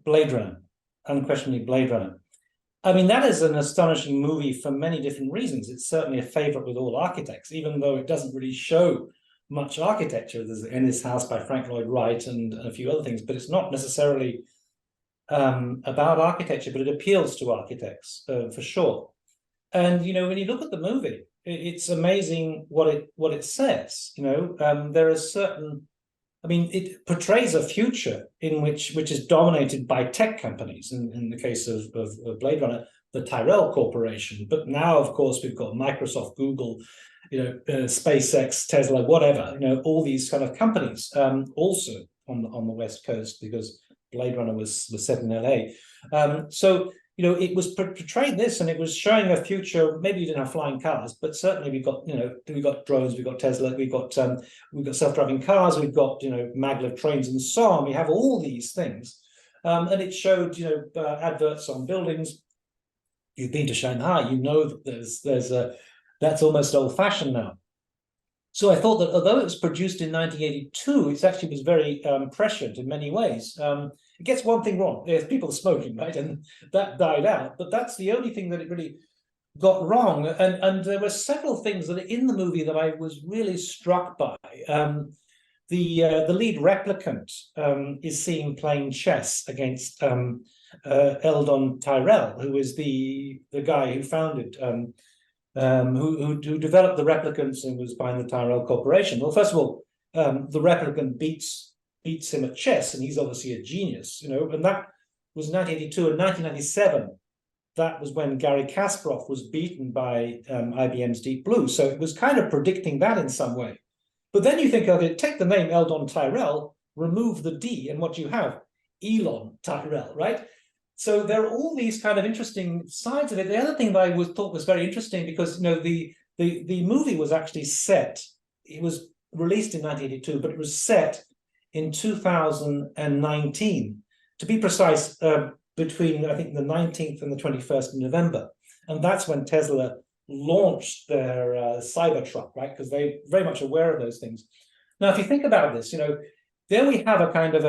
Blade Runner, unquestionably Blade Runner. I mean, that is an astonishing movie for many different reasons. It's certainly a favorite with all architects, even though it doesn't really show much architecture. There's In This House by Frank Lloyd Wright and a few other things, but it's not necessarily about architecture, but it appeals to architects for sure. And when you look at the movie, it's amazing what it says. There are certain. I mean, it portrays a future in which is dominated by tech companies. In the case of Blade Runner, the Tyrell Corporation. But now, of course, we've got Microsoft, Google, SpaceX, Tesla, whatever. All these kind of companies. Also on the West Coast, because Blade Runner was set in LA. So it was portraying this, and it was showing a future. Maybe you didn't have flying cars, but certainly we got drones, we got Tesla, we got self-driving cars, we've got maglev trains and so on. We have all these things, and it showed adverts on buildings. You've been to Shanghai, that that's almost old-fashioned now. So I thought that although it was produced in 1982, it actually was very prescient in many ways. It gets one thing wrong. There's people smoking, right? And that died out. But that's the only thing that it really got wrong. And there were several things that are in the movie that I was really struck by. The lead replicant is seen playing chess against Eldon Tyrell, who is the guy who founded who developed the replicants and was buying the Tyrell Corporation. Well, first of all, the replicant beats him at chess, and he's obviously a genius, and that was 1982. And 1997, that was when Garry Kasparov was beaten by IBM's Deep Blue. So it was kind of predicting that in some way. But then you think of it, take the name Eldon Tyrell, remove the D, and what you have? Elon Tyrell, right? So there are all these kind of interesting sides of it. The other thing that I thought was very interesting, because the movie was actually set. It was released in 1982, but it was set in 2019, to be precise, between I think the 19th and the 21st of November, and that's when Tesla launched their Cybertruck, right? Because they're very much aware of those things. Now, if you think about this, there we have a kind of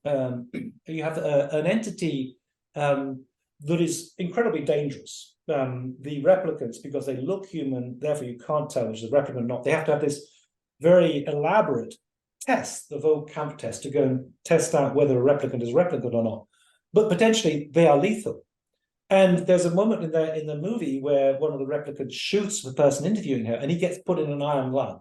an entity that is incredibly dangerous. The replicants, because they look human, therefore you can't tell which is a replicant or not. They have to have this very elaborate test, the Vogt-Kampff test, to go and test out whether a replicant is a replicant or not. But potentially they are lethal. And there's a moment in the movie where one of the replicants shoots the person interviewing her, and he gets put in an iron lung.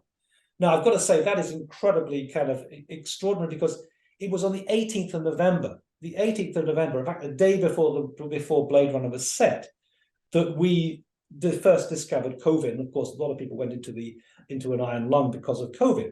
Now, I've got to say that is incredibly kind of extraordinary, because it was on the 18th of November. The 18th of November, in fact, the day before Blade Runner was set, that we first discovered COVID. And of course, a lot of people went into an iron lung because of COVID.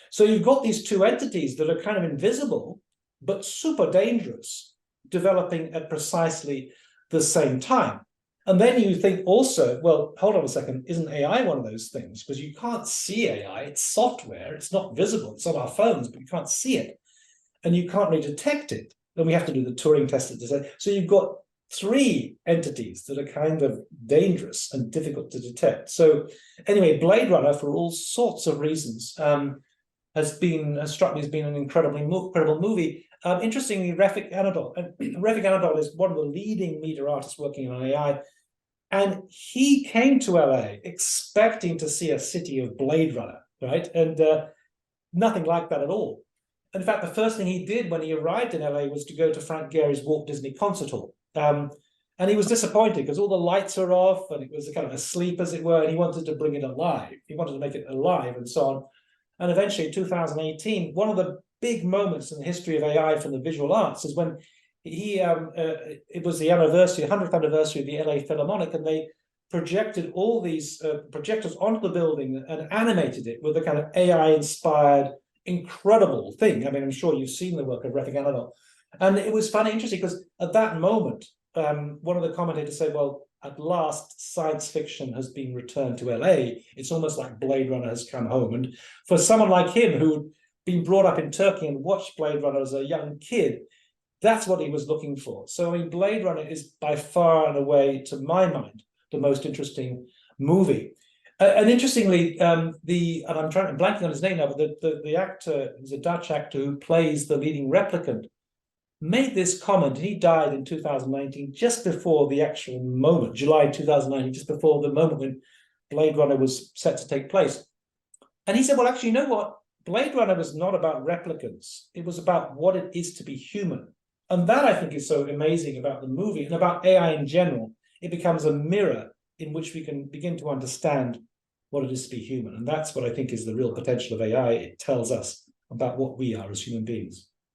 So you've got these two entities that are kind of invisible, but super dangerous, developing at precisely the same time. And then you think also, well, hold on a second, isn't AI one of those things? Because you can't see AI, it's software, it's not visible, it's on our phones, but you can't see it. And you can't really detect it. Then we have to do the Turing test. So you've got three entities that are kind of dangerous and difficult to detect. So anyway, Blade Runner, for all sorts of reasons, has struck me as being an incredible movie. Interestingly, Refik Anadol is one of the leading media artists working on AI, and he came to LA expecting to see a city of Blade Runner, right? And nothing like that at all. In fact, the first thing he did when he arrived in LA was to go to Frank Gehry's Walt Disney Concert Hall. And he was disappointed because all the lights are off and it was kind of asleep, as it were, and he wanted to bring it alive. He wanted to make it alive and so on. And eventually, in 2018, one of the big moments in the history of AI from the visual arts is when it was the 100th anniversary of the LA Philharmonic, and they projected all these projectors onto the building and animated it with a kind of AI-inspired incredible thing. I mean, I'm sure you've seen the work of Refik Anadol. And it was funny, interesting, because at that moment, one of the commentators said, well, at last, science fiction has been returned to LA. It's almost like Blade Runner has come home. And for someone like him, who'd been brought up in Turkey and watched Blade Runner as a young kid, that's what he was looking for. So, I mean, Blade Runner is by far and away, to my mind, the most interesting movie. And interestingly, and I'm blanking on his name now, but the actor is a Dutch actor who plays the leading replicant. made this comment. He died in 2019, just before the actual moment, July 2019, just before the moment when Blade Runner was set to take place. And he said, well, actually, you know what? Blade Runner was not about replicants. It was about what it is to be human. And that, I think, is so amazing about the movie and about AI in general. It becomes a mirror in which we can begin to understand what it is to be human. And that's what I think is the real potential of AI. It tells us about what we are as human beings.